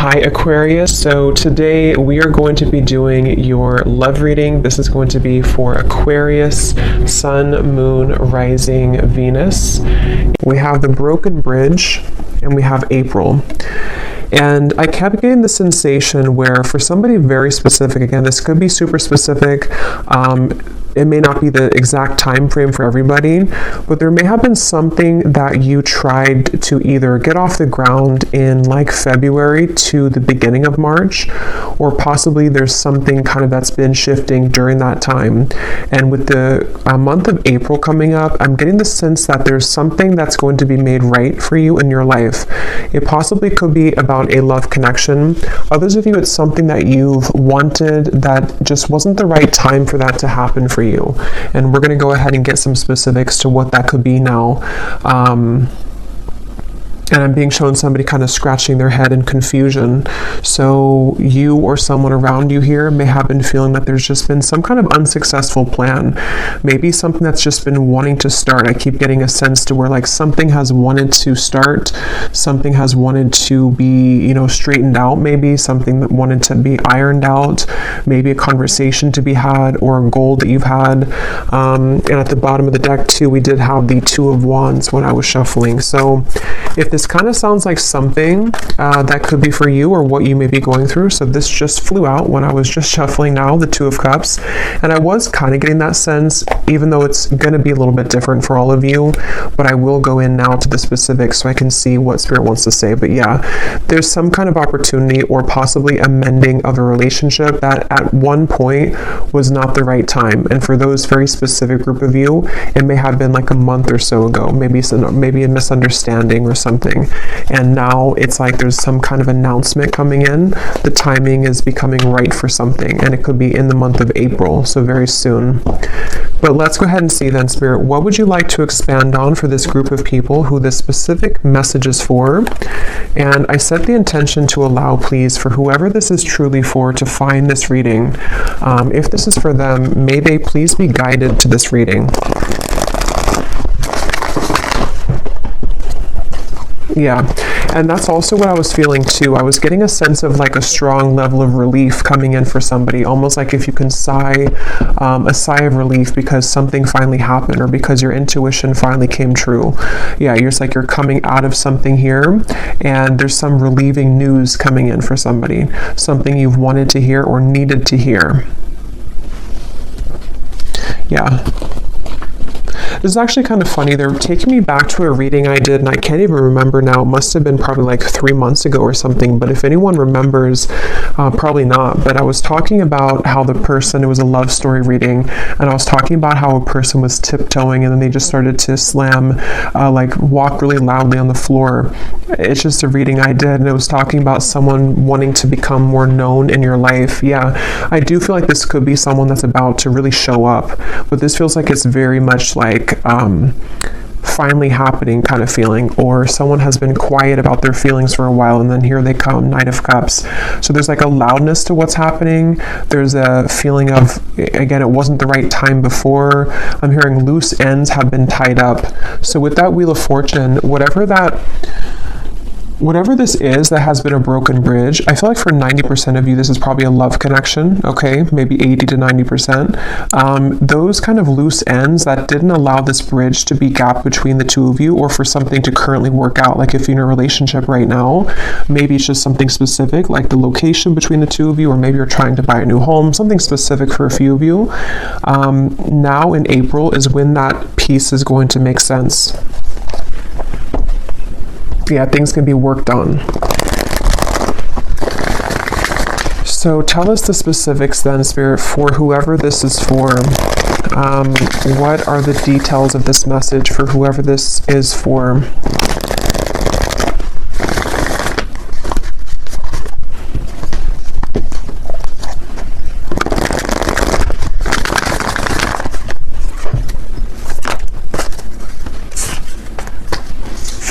Hi Aquarius, so today we are going to be doing your love reading. This is going to be for Aquarius, Sun, Moon, Rising, Venus. We have the Broken Bridge and we have April. And I kept getting the sensation where for somebody very specific, again, this could be super specific, it may not be the exact time frame for everybody, but there may have been something that you tried to either get off the ground in like February to the beginning of March, or possibly there's something kind of that's been shifting during that time. And with the month of April coming up, I'm getting the sense that there's something that's going to be made right for you in your life. It possibly could be about a love connection. Others of you, it's something that you've wanted that just wasn't the right time for that to happen for you. And we're going to go ahead and get some specifics to what that could be now. And I'm being shown somebody kind of scratching their head in confusion. So you or someone around you here may have been feeling that there's just been some kind of unsuccessful plan. Maybe something that's just been wanting to start. I keep getting a sense to where like something has wanted to start, something has wanted to be, straightened out, maybe something that wanted to be ironed out, maybe a conversation to be had or a goal that you've had. And at the bottom of the deck too, we did have the Two of Wands when I was shuffling. So if this kind of sounds like something that could be for you or what you may be going through. So this just flew out when I was just shuffling now, the Two of Cups. And I was kind of getting that sense, even though it's going to be a little bit different for all of you, but I will go in now to the specifics so I can see what Spirit wants to say. But yeah, there's some kind of opportunity or possibly a mending of a relationship that at one point was not the right time. And for those very specific group of you, it may have been like a month or so ago, maybe a misunderstanding or something. And now it's like there's some kind of announcement coming in. The timing is becoming right for something, and it could be in the month of April, so very soon. But let's go ahead and see then, Spirit, what would you like to expand on for this group of people who this specific message is for? And I set the intention to allow, please, for whoever this is truly for to find this reading. If this is for them, may they please be guided to this reading. Yeah, and that's also what I was feeling too. I was getting a sense of like a strong level of relief coming in for somebody, almost like if you can sigh a sigh of relief because something finally happened or because your intuition finally came true. Yeah, it's like you're coming out of something here and there's some relieving news coming in for somebody, something you've wanted to hear or needed to hear. Yeah. This is actually kind of funny. They're taking me back to a reading I did, and I can't even remember now. It must have been probably like 3 months ago or something, but if anyone remembers, probably not. But I was talking about how the person, it was a love story reading, and I was talking about how a person was tiptoeing, and then they just started to slam, walk really loudly on the floor. It's just a reading I did, and it was talking about someone wanting to become more known in your life. Yeah, I do feel like this could be someone that's about to really show up, but this feels like it's very much like finally happening kind of feeling, or someone has been quiet about their feelings for a while and then here they come, Knight of Cups. So there's like a loudness to what's happening. There's a feeling of, again, it wasn't the right time before. I'm hearing loose ends have been tied up. So with that Wheel of Fortune, whatever this is that has been a broken bridge, I feel like for 90% of you, this is probably a love connection, okay? Maybe 80 to 90%. Those kind of loose ends that didn't allow this bridge to be gapped between the two of you, or for something to currently work out. Like if you're in a relationship right now, maybe it's just something specific, like the location between the two of you, or maybe you're trying to buy a new home, something specific for a few of you. Now in April is when that piece is going to make sense. Yeah, things can be worked on. So tell us the specifics then, Spirit, for whoever this is for. What are the details of this message for whoever this is for?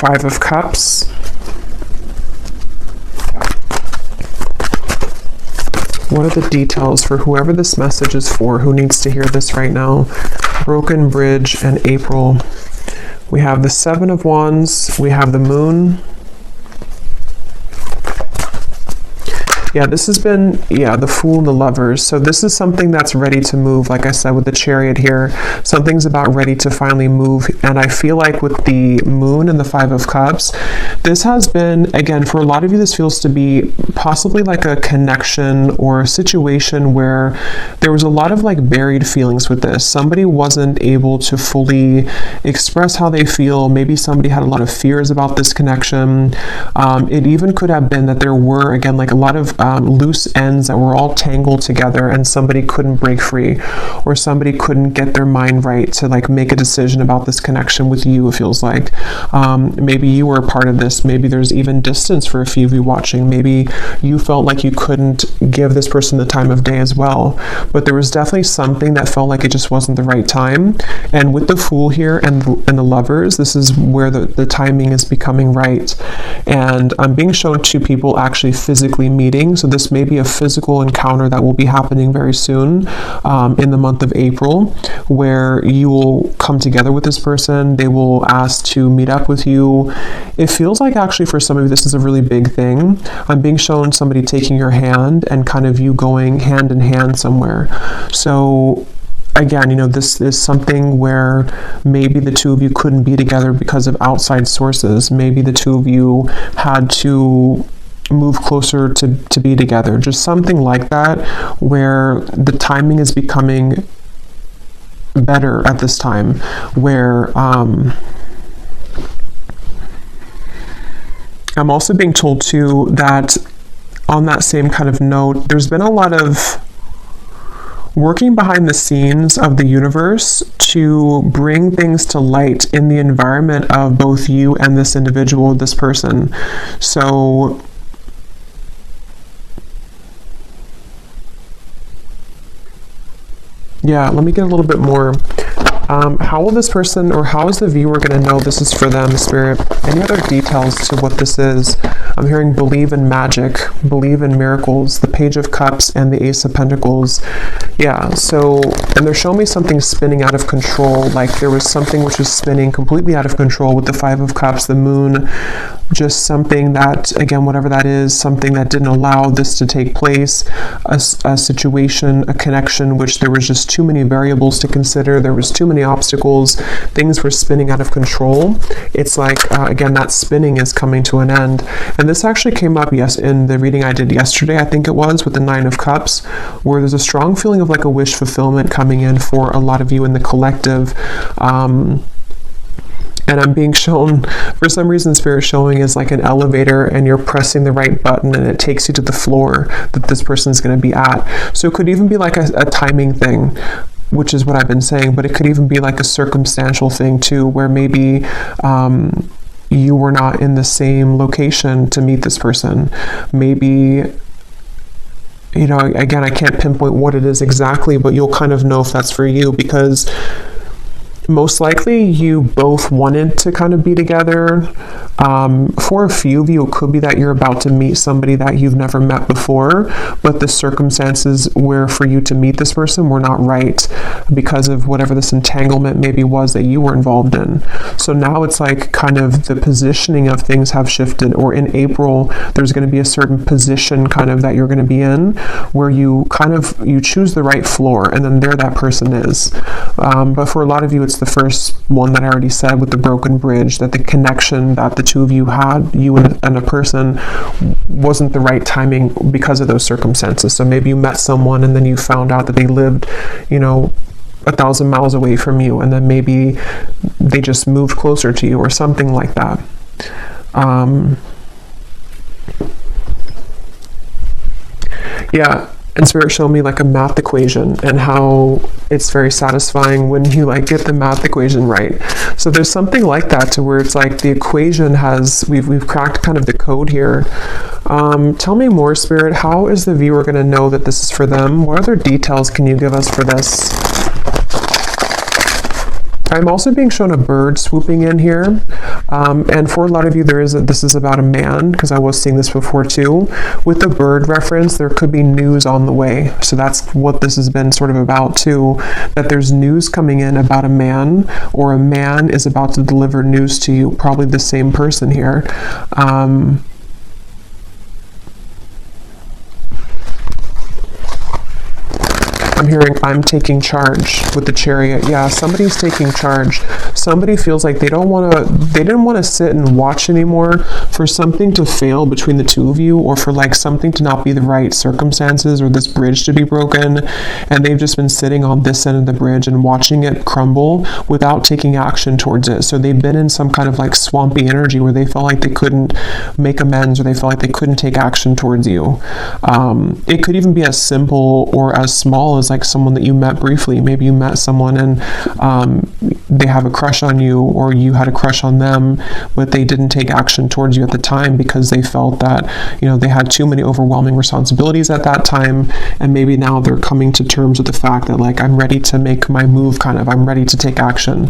Five of Cups. What are the details for whoever this message is for, who needs to hear this right now? Broken Bridge and April. We have the Seven of Wands. We have the Moon. Yeah, this has been, yeah, the Fool and the Lovers. So this is something that's ready to move. Like I said, with the Chariot here, something's about ready to finally move. And I feel like with the Moon and the Five of Cups, this has been, again, for a lot of you, this feels to be possibly like a connection or a situation where there was a lot of like buried feelings with this. Somebody wasn't able to fully express how they feel. Maybe somebody had a lot of fears about this connection. It even could have been that there were, again, like a lot of loose ends that were all tangled together and somebody couldn't break free, or somebody couldn't get their mind right to like make a decision about this connection with you, it feels like. Maybe you were a part of this. Maybe there's even distance for a few of you watching. Maybe you felt like you couldn't give this person the time of day as well. But there was definitely something that felt like it just wasn't the right time. And with the Fool here and the Lovers, this is where the timing is becoming right. And I'm being shown two people actually physically meeting. So this may be a physical encounter that will be happening very soon in the month of April, where you will come together with this person. They will ask to meet up with you. It feels like actually for some of you, this is a really big thing. I'm being shown somebody taking your hand and kind of you going hand in hand somewhere. So again, you know, this is something where maybe the two of you couldn't be together because of outside sources. Maybe the two of you had to move closer to be together. Just something like that, where the timing is becoming better at this time, where I'm also being told too that on that same kind of note, there's been a lot of working behind the scenes of the universe to bring things to light in the environment of both you and this individual, this person. So yeah, let me get a little bit more. How will this person, or how is the viewer going to know this is for them, Spirit? Any other details to what this is? I'm hearing believe in magic, believe in miracles, the Page of Cups and the Ace of Pentacles. Yeah, so, and they're showing me something spinning out of control, like there was something which was spinning completely out of control with the Five of Cups, the Moon, just something that, again, whatever that is, something that didn't allow this to take place, a situation, a connection, which there was just too many variables to consider, there was too many obstacles, things were spinning out of control. It's like, again, that spinning is coming to an end. And this actually came up, yes, in the reading I did yesterday, I think it was, with the Nine of Cups, where there's a strong feeling of like a wish fulfillment coming in for a lot of you in the collective. And I'm being shown, for some reason, Spirit showing is like an elevator and you're pressing the right button and it takes you to the floor that this person is going to be at. So it could even be like a timing thing, which is what I've been saying, but it could even be like a circumstantial thing too, where maybe you were not in the same location to meet this person. Maybe, you know, again, I can't pinpoint what it is exactly, but you'll kind of know if that's for you, because most likely you both wanted to kind of be together. For a few of you, it could be that you're about to meet somebody that you've never met before, but the circumstances where for you to meet this person were not right because of whatever this entanglement maybe was that you were involved in. So now it's like kind of the positioning of things have shifted, or in April, there's going to be a certain position kind of that you're going to be in where you kind of, you choose the right floor and then there that person is. But for a lot of you, it's the first one that I already said with the broken bridge, that the connection that the two of you had, you and a person, wasn't the right timing because of those circumstances. So maybe you met someone and then you found out that they lived, you know, 1,000 miles away from you, and then maybe they just moved closer to you or something like that. Yeah. And Spirit showed me like a math equation and how it's very satisfying when you like get the math equation right. So there's something like that to where it's like the equation has, we've cracked kind of the code here. Tell me more, Spirit. How is the viewer going to know that this is for them? What other details can you give us for this? I'm also being shown a bird swooping in here. And for a lot of you, this is about a man, because I was seeing this before too. With the bird reference, there could be news on the way. So that's what this has been sort of about too, that there's news coming in about a man, or a man is about to deliver news to you, probably the same person here. I'm hearing I'm taking charge with the Chariot. Yeah, somebody's taking charge. Somebody feels like they didn't want to sit and watch anymore for something to fail between the two of you, or for like something to not be the right circumstances, or this bridge to be broken, and they've just been sitting on this end of the bridge and watching it crumble without taking action towards it. So they've been in some kind of like swampy energy where they felt like they couldn't make amends, or they felt like they couldn't take action towards you. It could even be as simple or as small as like someone that you met briefly. Maybe you met someone and they have a crush on you, or you had a crush on them, but they didn't take action towards you at the time because they felt that, you know, they had too many overwhelming responsibilities at that time, and maybe now they're coming to terms with the fact that like, I'm ready to make my move, kind of, I'm ready to take action.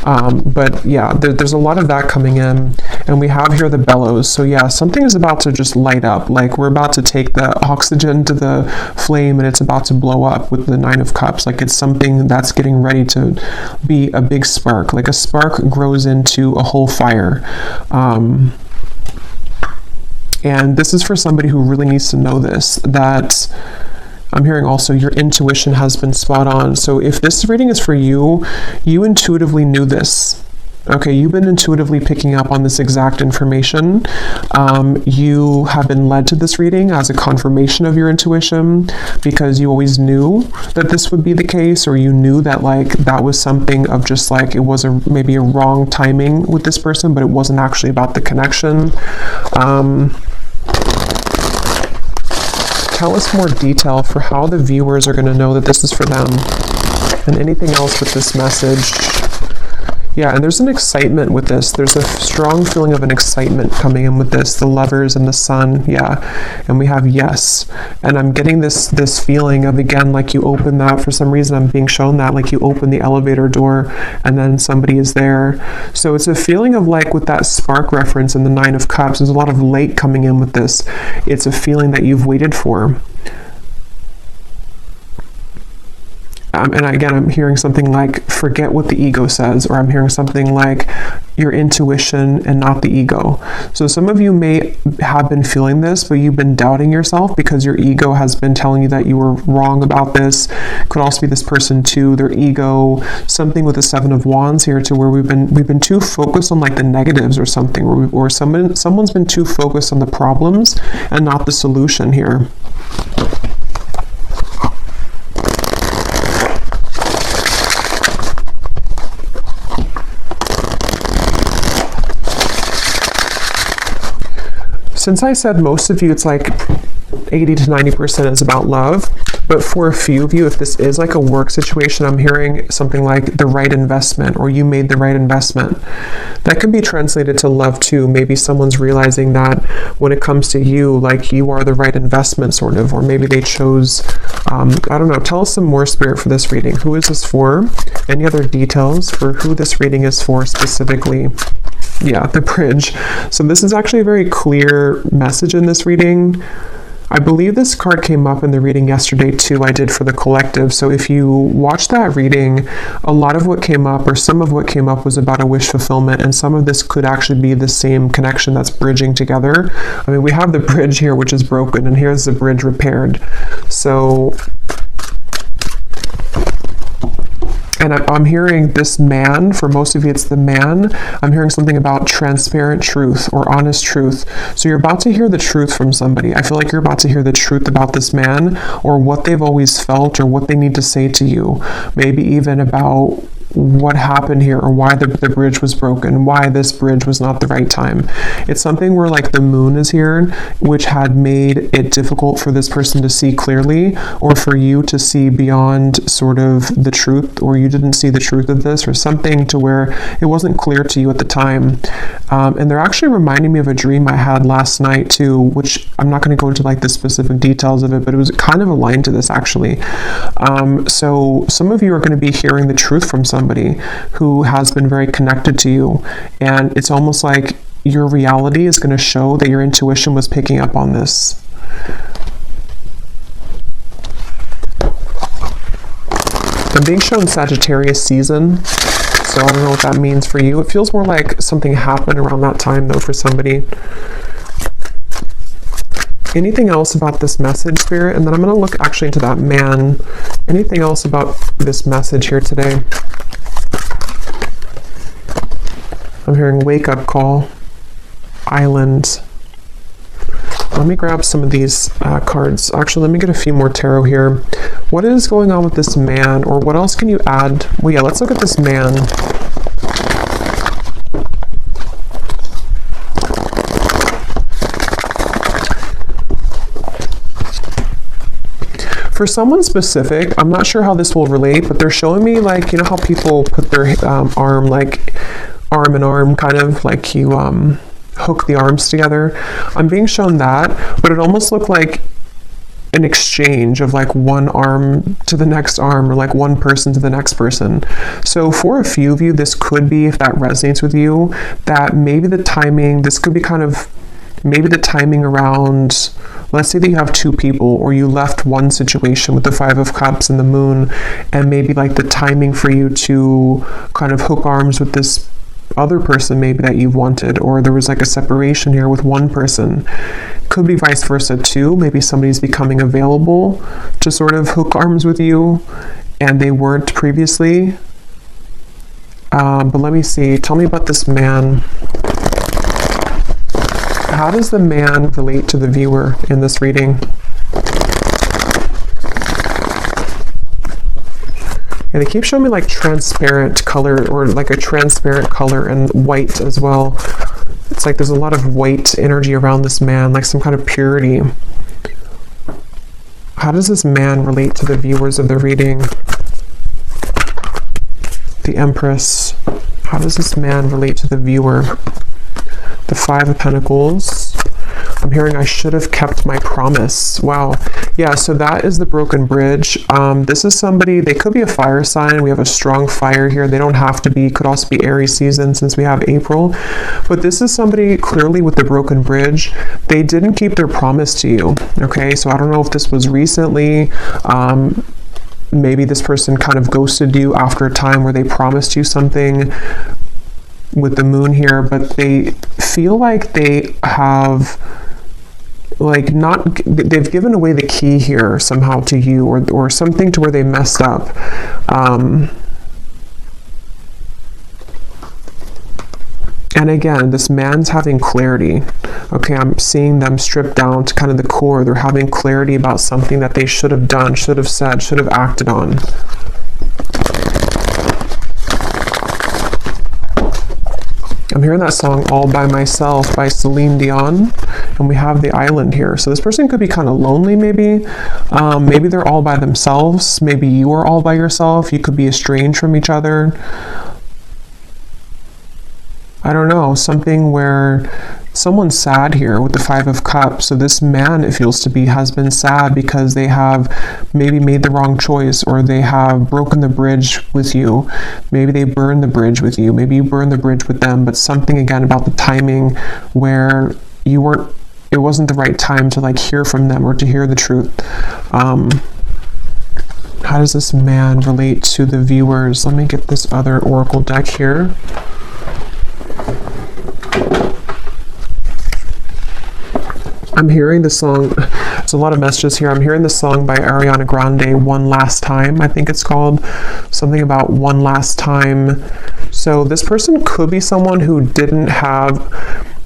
But yeah, there's a lot of that coming in, and we have here the bellows. So yeah, something is about to just light up. Like, we're about to take the oxygen to the flame, and it's about to blow up with the Nine of Cups. Like, it's something that's getting ready to be a big spark. Like a spark grows into a whole fire. And this is for somebody who really needs to know this, that I'm hearing also your intuition has been spot on. So if this reading is for you, you intuitively knew this. Okay, you've been intuitively picking up on this exact information. You have been led to this reading as a confirmation of your intuition, because you always knew that this would be the case, or you knew that like that was something of just like, it was maybe a wrong timing with this person, but it wasn't actually about the connection. Tell us more detail for how the viewers are going to know that this is for them, and anything else with this message. Yeah, and there's an excitement with this. There's a strong feeling of an excitement coming in with this. The Lovers and the Sun, yeah. And we have yes. And I'm getting this feeling of, again, like you open that, for some reason I'm being shown that, like you open the elevator door and then somebody is there. So it's a feeling of like, with that spark reference in the Nine of Cups, there's a lot of light coming in with this. It's a feeling that you've waited for. And again, I'm hearing something like, forget what the ego says, or I'm hearing something like your intuition and not the ego. So some of you may have been feeling this, but you've been doubting yourself because your ego has been telling you that you were wrong about this. Could also be this person too, their ego, something with the Seven of Wands here, to where we've been too focused on like the negatives or something, or someone's been too focused on the problems and not the solution here. Since I said most of you, it's like 80 to 90% is about love, but for a few of you, if this is like a work situation, I'm hearing something like the right investment, or you made the right investment. That can be translated to love too. Maybe someone's realizing that when it comes to you, like you are the right investment, sort of, or maybe they chose, I don't know. Tell us some more, Spirit, for this reading. Who is this for? Any other details for who this reading is for specifically? Yeah, the bridge. So this is actually a very clear message in this reading. I believe this card came up in the reading yesterday too, I did for the collective. So if you watch that reading, a lot of what came up, or some of what came up, was about a wish fulfillment, and some of this could actually be the same connection that's bridging together. I mean, we have the bridge here, which is broken, and here's the bridge repaired. So, and I'm hearing this man, for most of you it's the man. I'm hearing something about transparent truth or honest truth. So you're about to hear the truth from somebody. I feel like you're about to hear the truth about this man, or what they've always felt, or what they need to say to you. Maybe even about what happened here, or why the bridge was broken, why this bridge was not the right time. It's something where like the moon is here, which had made it difficult for this person to see clearly, or for you to see beyond sort of the truth, or you didn't see the truth of this, or something to where it wasn't clear to you at the time. And they're actually reminding me of a dream I had last night too, which I'm not going to go into like the specific details of it, but it was kind of aligned to this actually. So some of you are going to be hearing the truth from somebody who has been very connected to you, and it's almost like your reality is going to show that your intuition was picking up on this. I'm being shown Sagittarius season, so I don't know what that means for you. It feels more like something happened around that time though for somebody. Anything else about this message, Spirit? And then I'm going to look actually into that man. Anything else about this message here today? I'm hearing wake up call, island. Let me grab some of these cards. Actually, let me get a few more tarot here. What is going on with this man, or what else can you add? Well, yeah, let's look at this man. For someone specific, I'm not sure how this will relate, but they're showing me, like, you know how people put their arm, like arm in arm, kind of like you hook the arms together. I'm being shown that, but it almost looked like an exchange of like one arm to the next arm, or like one person to the next person. So for a few of you, this could be, if that resonates with you, that maybe the timing, this could be kind of maybe the timing around, let's say that you have two people, or you left one situation with the Five of Cups and the Moon, and maybe like the timing for you to kind of hook arms with this other person maybe that you've wanted, or there was like a separation here with one person. Could be vice versa too. Maybe somebody's becoming available to sort of hook arms with you and they weren't previously. But let me see. Tell me about this man. How does the man relate to the viewer in this reading? Yeah, they keep showing me like transparent color, or like a transparent color, and white as well. It's like there's a lot of white energy around this man, like some kind of purity. How does this man relate to the viewers of the reading? The Empress. How does this man relate to the viewer? The Five of Pentacles. I'm hearing I should have kept my promise. Wow. Yeah, so that is the broken bridge. This is somebody, they could be a fire sign. We have a strong fire here. They don't have to be, could also be Aries season since we have April. But this is somebody clearly with the broken bridge. They didn't keep their promise to you. Okay, so I don't know if this was recently. Maybe this person kind of ghosted you after a time where they promised you something with the Moon here, but they feel like they have like they've given away the key here somehow to you, or something to where they messed up. And again, this man's having clarity. Okay, I'm seeing them stripped down to kind of the core. They're having clarity about something that they should have done, should have said, should have acted on. I'm hearing that song All By Myself by Celine Dion, and we have the island here. So this person could be kind of lonely maybe. Maybe they're all by themselves. Maybe you are all by yourself. You could be estranged from each other. I don't know, something where someone's sad here with the Five of Cups. So this man, it feels to be, has been sad because they have maybe made the wrong choice, or they have broken the bridge with you. Maybe they burned the bridge with you. Maybe you burned the bridge with them, but something again about the timing where you weren't, it wasn't the right time to like hear from them or to hear the truth. How does this man relate to the viewers? Let me get this other oracle deck here. I'm hearing the song, there's a lot of messages here. I'm hearing the song by Ariana Grande, One Last Time, I think it's called. Something about one last time. So this person could be someone who didn't have,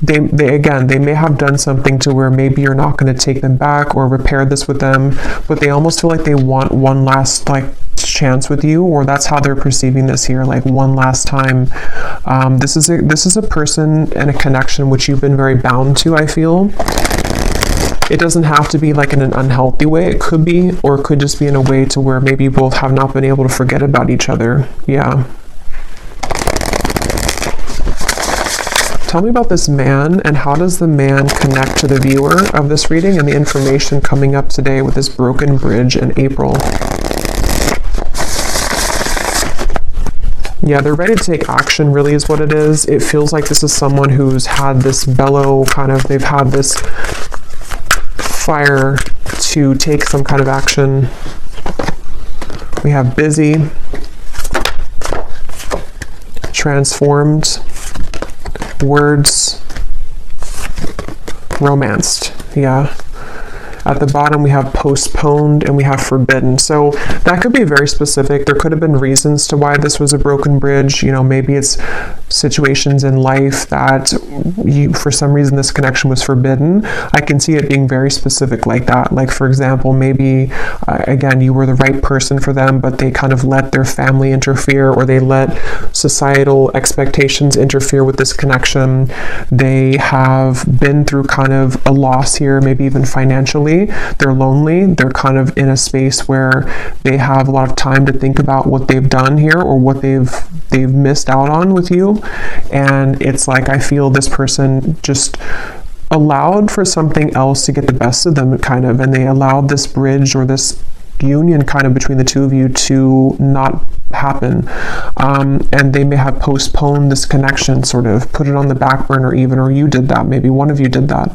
they may have done something to where maybe you're not going to take them back or repair this with them, but they almost feel like they want one last like chance with you, or that's how they're perceiving this here, like one last time. This is a person and a connection which you've been very bound to, I feel. It doesn't have to be like in an unhealthy way. It could be, or it could just be in a way to where maybe you both have not been able to forget about each other. Yeah. Tell me about this man, and how does the man connect to the viewer of this reading and the information coming up today with this broken bridge in April? Yeah, they're ready to take action, really is what it is. It feels like this is someone who's had this bellow kind of, they've had this fire to take some kind of action. We have busy, transformed, words, romanced. Yeah. At the bottom, we have postponed and we have forbidden. So that could be very specific. There could have been reasons to why this was a broken bridge. You know, maybe it's situations in life that for some reason this connection was forbidden. I can see it being very specific like that. Like, for example, maybe again, you were the right person for them, but they kind of let their family interfere, or they let societal expectations interfere with this connection. They have been through kind of a loss here, maybe even financially. They're lonely. They're kind of in a space where they have a lot of time to think about what they've done here or what they've missed out on with you. And it's like, I feel this person just allowed for something else to get the best of them, kind of, and they allowed this bridge or this union kind of between the two of you to not happen. And they may have postponed this connection, sort of put it on the back burner even, or you did that. Maybe one of you did that.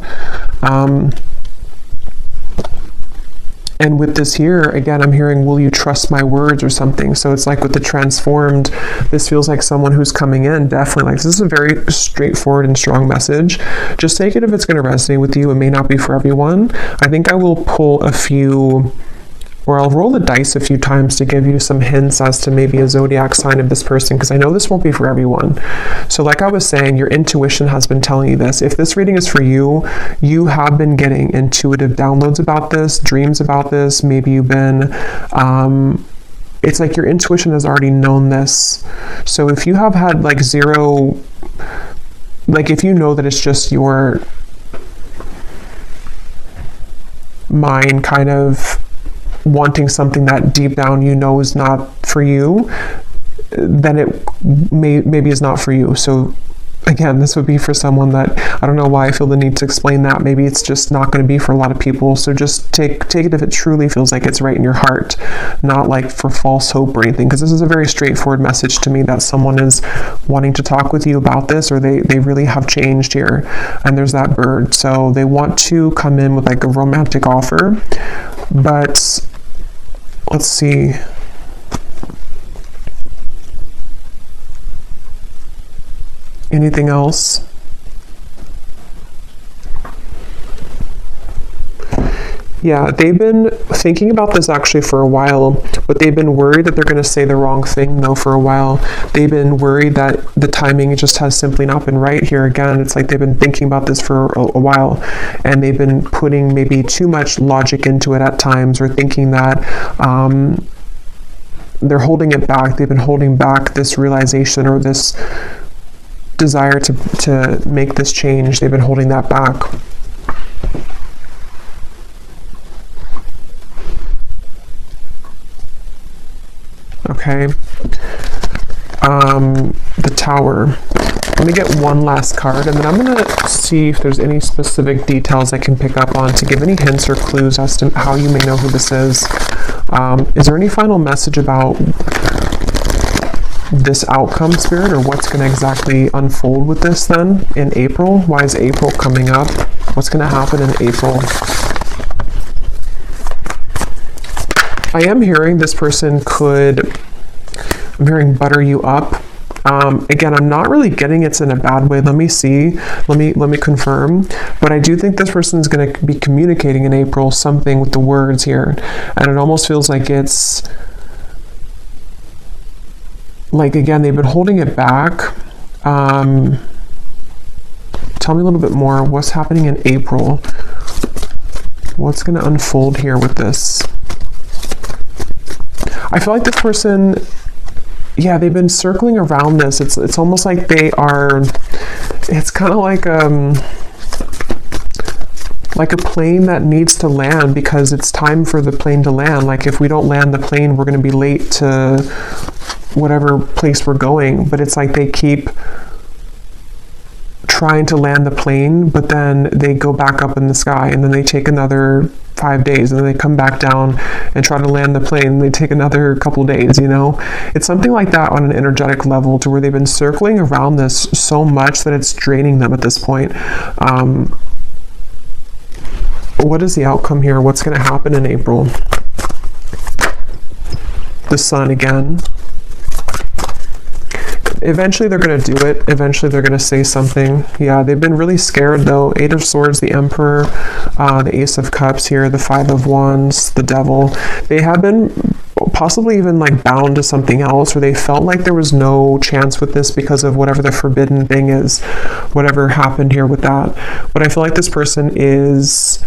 And with this here, again, I'm hearing, will you trust my words or something? So it's like with the transformed, this feels like someone who's coming in, definitely. Like, this is a very straightforward and strong message. Just take it if it's going to resonate with you. It may not be for everyone. I think I will pull a few, or I'll roll the dice a few times to give you some hints as to maybe a zodiac sign of this person, because I know this won't be for everyone. So like I was saying, your intuition has been telling you this. If this reading is for you, you have been getting intuitive downloads about this, dreams about this. Maybe you've been, it's like your intuition has already known this. So if you have had like zero, like if you know that it's just your mind kind of wanting something that deep down you know is not for you, then it maybe is not for you. So again, this would be for someone that, I don't know why I feel the need to explain that. Maybe it's just not going to be for a lot of people. So just take it if it truly feels like it's right in your heart, not like for false hope or anything, because this is a very straightforward message to me that someone is wanting to talk with you about this, or they really have changed here. And there's that bird. So they want to come in with like a romantic offer, but let's see. Anything else? Yeah, they've been thinking about this actually for a while, but they've been worried that they're going to say the wrong thing though for a while. They've been worried that the timing just has simply not been right here. Again, it's like they've been thinking about this for a while, and they've been putting maybe too much logic into it at times, or thinking that they're holding it back. They've been holding back this realization or this desire to make this change. They've been holding that back. Okay. The Tower. Let me get one last card, and then I'm going to see if there's any specific details I can pick up on to give any hints or clues as to how you may know who this is. Is there any final message about this outcome, Spirit, or what's going to exactly unfold with this then in April? Why is April coming up? What's going to happen in April? I am hearing this person could, I'm hearing butter you up. Again, I'm not really getting it's in a bad way. Let me see. Let me confirm. But I do think this person is going to be communicating in April something with the words here. And it almost feels like it's like, again, they've been holding it back. Tell me a little bit more. What's happening in April? What's going to unfold here with this? I feel like this person, yeah, they've been circling around this. It's almost like they are, it's kind of like a plane that needs to land because it's time for the plane to land. Like, if we don't land the plane, we're going to be late to whatever place we're going. But it's like they keep trying to land the plane, but then they go back up in the sky, and then they take another 5 days, and then they come back down and try to land the plane, and they take another couple days, you know? It's something like that on an energetic level, to where they've been circling around this so much that it's draining them at this point. What is the outcome here? What's going to happen in April? The Sun again. Eventually they're going to do it. Eventually they're going to say something. Yeah, they've been really scared though. 8 of Swords, the Emperor, the Ace of Cups here, the 5 of Wands, the Devil. They have been possibly even like bound to something else, or they felt like there was no chance with this because of whatever the forbidden thing is, whatever happened here with that. But I feel like this person is...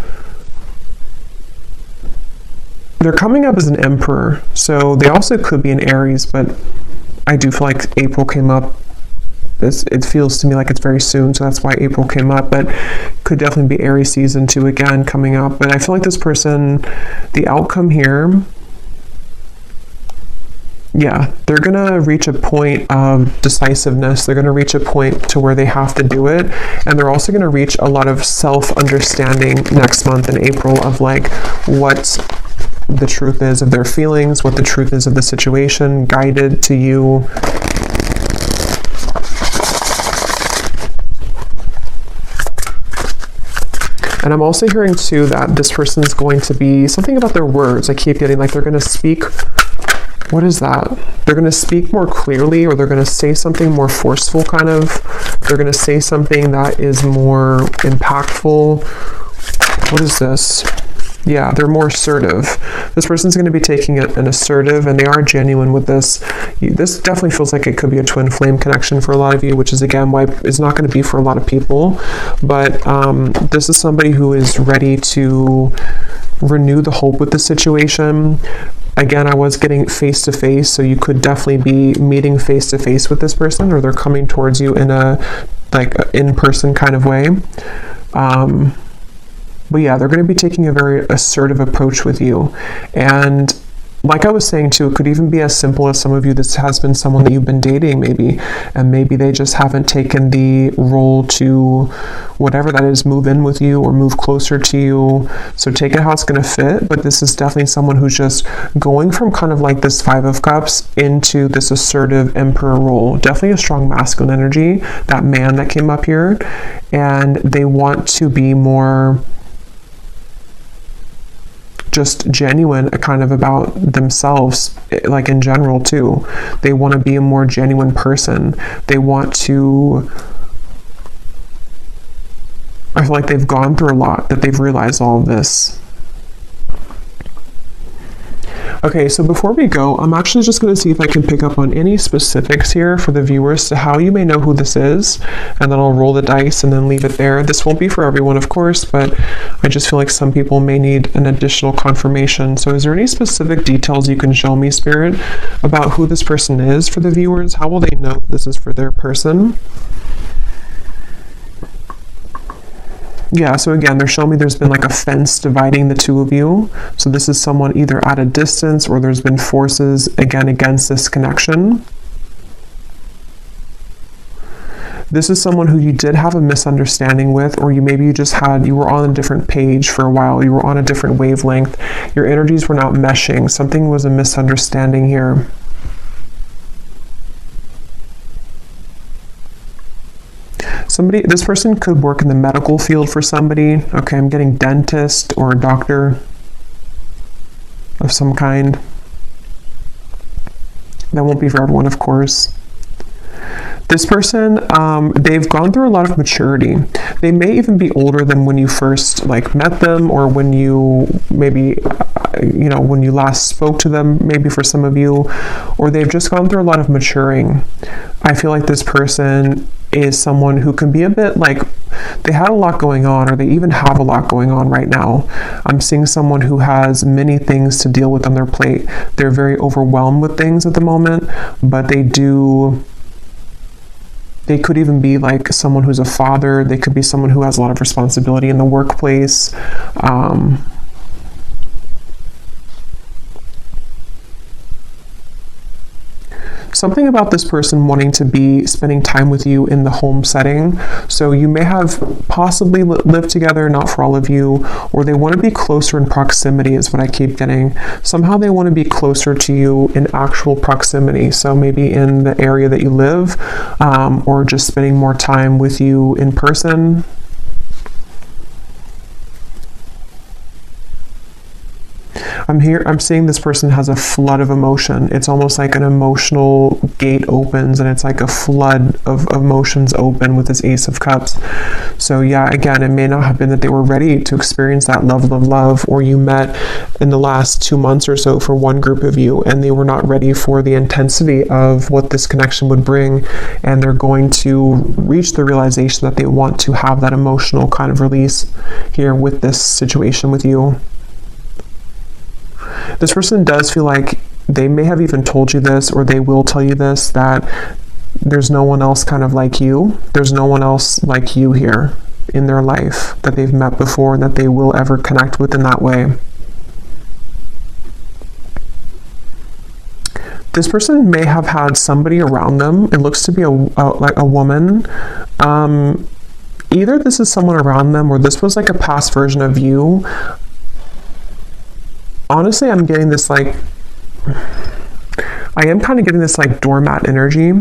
they're coming up as an Emperor, so they also could be an Aries, but I do feel like April came up. It feels to me like it's very soon, so that's why April came up, but could definitely be Aries season 2 again coming up. But I feel like this person, the outcome here, yeah, they're going to reach a point of decisiveness. They're going to reach a point to where they have to do it. And they're also going to reach a lot of self-understanding next month in April of like what the truth is of their feelings, what the truth is of the situation, guided to you. And I'm also hearing too that this person is going to be something about their words. I keep getting like they're going to speak. What is that? They're going to speak more clearly, or they're going to say something more forceful, kind of. They're going to say something that is more impactful. What is this? Yeah, they're more assertive. This person's going to be taking an assertive, and they are genuine with this. This definitely feels like it could be a twin flame connection for a lot of you, which is again why it's not going to be for a lot of people. But this is somebody who is ready to renew the hope with the situation. Again, I was getting face-to-face, so you could definitely be meeting face-to-face with this person, or they're coming towards you in a like in-person kind of way. But yeah, they're going to be taking a very assertive approach with you. And like I was saying too, it could even be as simple as some of you, this has been someone that you've been dating maybe, and maybe they just haven't taken the role to, whatever that is, move in with you or move closer to you. So take it how it's going to fit. But this is definitely someone who's just going from kind of like this 5 of Cups into this assertive Emperor role. Definitely a strong masculine energy, that man that came up here. And they want to be more just genuine kind of about themselves, like in general too. They want to be a more genuine person. They want to, I feel like they've gone through a lot, that they've realized all of this. Okay, so before we go, I'm actually just going to see if I can pick up on any specifics here for the viewers to how you may know who this is, and then I'll roll the dice and then leave it there. This won't be for everyone, of course, but I just feel like some people may need an additional confirmation. So is there any specific details you can show me, Spirit, about who this person is for the viewers? How will they know this is for their person? Yeah, so again, they're showing me there's been like a fence dividing the two of you. So this is someone either at a distance, or there's been forces, again, against this connection. This is someone who you did have a misunderstanding with, or you were on a different page for a while. You were on a different wavelength. Your energies were not meshing. Something was a misunderstanding here. This person could work in the medical field for somebody. Okay, I'm getting dentist or a doctor of some kind. That won't be for everyone, of course. This person, they've gone through a lot of maturity. They may even be older than when you first met them, or when you maybe, when you last spoke to them, maybe for some of you, or they've just gone through a lot of maturing. I feel like this person is someone who can be a bit they had a lot going on, or they even have a lot going on right now. I'm seeing someone who has many things to deal with on their plate. They're very overwhelmed with things at the moment, but they could even be like someone who's a father. They could be someone who has a lot of responsibility in the workplace. Something about this person wanting to be spending time with you in the home setting. So you may have possibly lived together, not for all of you, or they want to be closer in proximity is what I keep getting. Somehow they want to be closer to you in actual proximity. So maybe in the area that you live, or just spending more time with you in person. I'm seeing this person has a flood of emotion. It's almost like an emotional gate opens and it's like a flood of emotions open with this Ace of Cups. So yeah, again, it may not have been that they were ready to experience that level of love, or you met in the last 2 months or so for one group of you and they were not ready for the intensity of what this connection would bring, and they're going to reach the realization that they want to have that emotional kind of release here with this situation with you. This person does feel like they may have even told you this, or they will tell you this, that there's no one else kind of like you. There's no one else like you here in their life that they've met before and that they will ever connect with in that way. This person may have had somebody around them. It looks to be like a woman. Either this is someone around them or this was like a past version of you. Honestly, I'm getting this like, I am kind of getting this like doormat energy.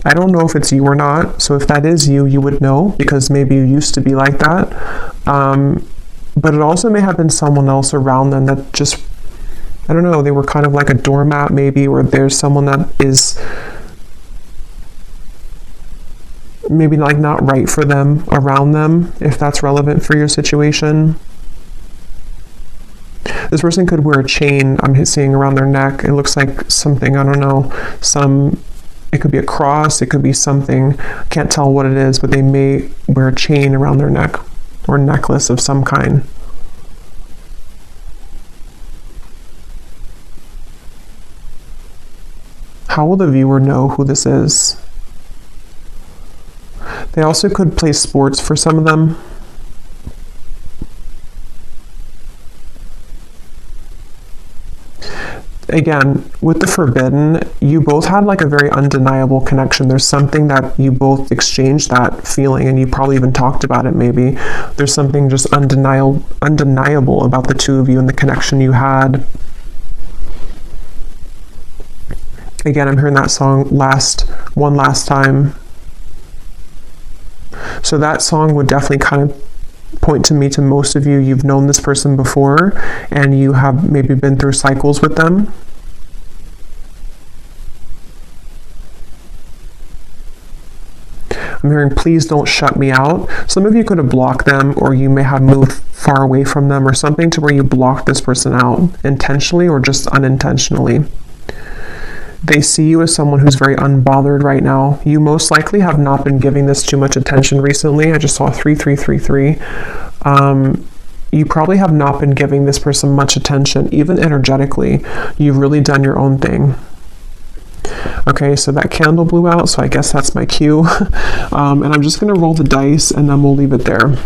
I don't know if it's you or not. So if that is you, you would know because maybe you used to be like that. But it also may have been someone else around them that just, I don't know, they were kind of like a doormat maybe, or there's someone that is maybe like not right for them around them, if that's relevant for your situation. This person could wear a chain, I'm seeing, around their neck. It looks like something, I don't know, it could be a cross, it could be something, I can't tell what it is, but they may wear a chain around their neck or necklace of some kind. How will the viewer know who this is? They also could play sports for some of them. Again, with the Forbidden, you both had like a very undeniable connection. There's something that you both exchanged that feeling, and you probably even talked about it maybe. There's something just undeniable about the two of you and the connection you had. Again, I'm hearing that song One Last Time. So that song would definitely kind of point to me to most of you. You've known this person before and you have maybe been through cycles with them. I'm hearing, please don't shut me out. Some of you could have blocked them, or you may have moved far away from them or something to where you blocked this person out intentionally or just unintentionally. They see you as someone who's very unbothered right now. You most likely have not been giving this too much attention recently. I just saw 3333. You probably have not been giving this person much attention, even energetically. You've really done your own thing. Okay, so that candle blew out, so I guess that's my cue. And I'm just going to roll the dice and then we'll leave it there.